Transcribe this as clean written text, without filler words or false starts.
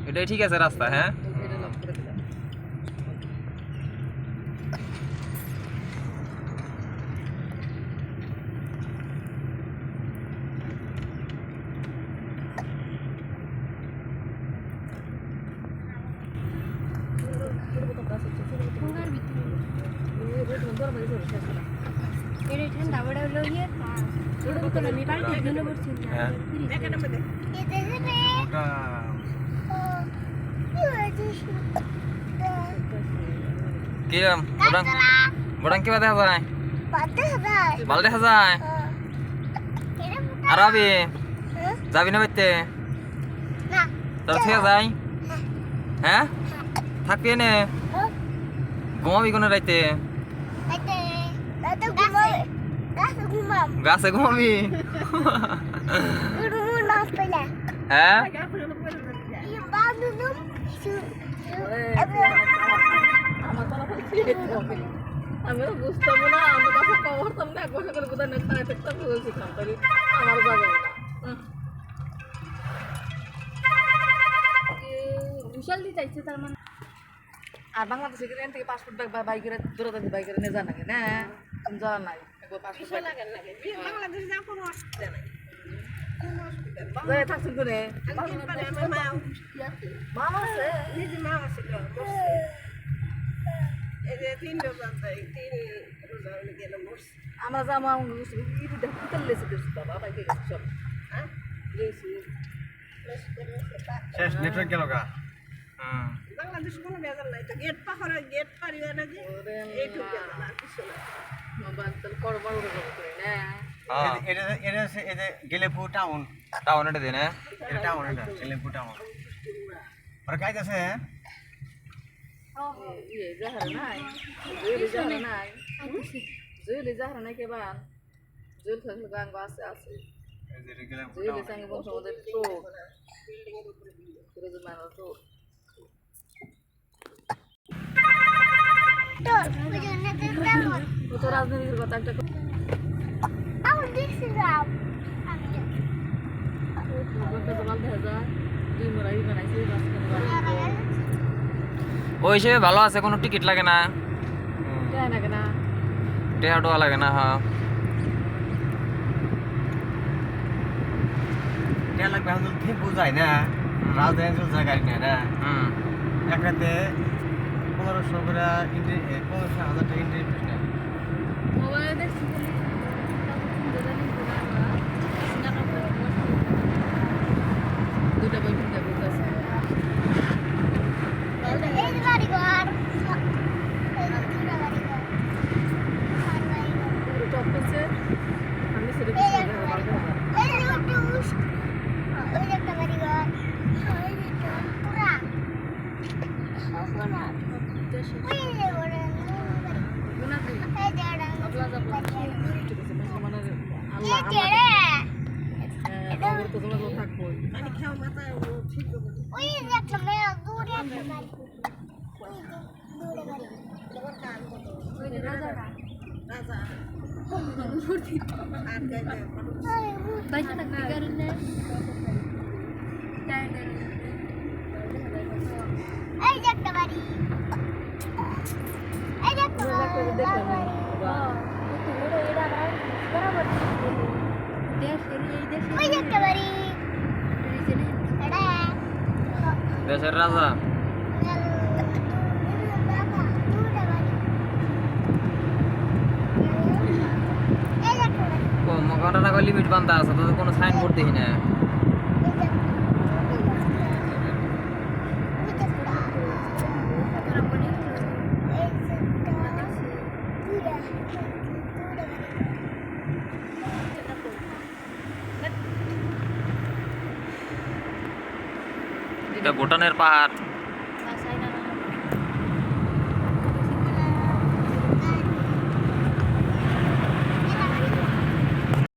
এটাই ঠিক আছে রাস্তা, হ্যাঁ। কি বড়াং কিবা দেখা যায়? ভাল দেখা যায়। আর আবি যাবি না বাইতে? তাহলে থেকে যাই। হ্যাঁ থাকবি এনে? ঘুমাবি কোনো রাইতে? গাছে ঘুমাবি? হ্যাঁ আমি বুঝতাম না, আমার কাছে করতাম না, গোসা করে বোধহয় না খারাপ একটা বলছিলাম তাই আমার যাবে না। বিশাল দিতে চাইছে তার মানে। আর বাংলাদেশে এখান থেকে পাসপোর্ট বাইকের দৌড়াতে বাইকের নিয়ে যান নাকি না? তুমি যাওয়া নাই পাসপোর্ট বাংলাদেশে যা কোনো অসুবিধা নাই। থাকছেন করে আমরা জামা বাবা সব শেষ নেটওয়ার্ক গেল গা। বাংলাদেশ কোনো বেজাল নাই তো, গেট পাখরা গেট পারি না যে এইটুকু বেজাল আর কিছু না। মোবাইল তো করবার করে না। এটা গেলেপুর টাউন, টাউন এটা দেন। এটা টাউন, এটা গেলেপুর টাউন। আর কাজ আছে জুয়েলি যাহার নাই কেবা জুয়েল থাকলে গাঙ্গ আছে আছে জুয়েলি সঙ্গে বংশ আমাদের তো রাজনীতির কথা একটা ওই হিসেবে ভালো আছে, কোনো টিকিট লাগে না, টেহা টোয়া লাগে না। হ্যাঁ টেহা লাগবে, এখন ঠিক বোঝায় না রাজধানী গাড়ি নেয় না। একাতে 1500 করে 15,000 টাকা এন্ট্রি ফিস নেয়। মোবাইলে দেখছি দুটা বই কিনতে বলতেছে আমি সেটা দেশের রাজা ঘন্টা টাকা লিমিট বান্ধা আছে, তাদের কোনো সাইনবোর্ড দেখি না। এটা ভুটানের পাহাড়।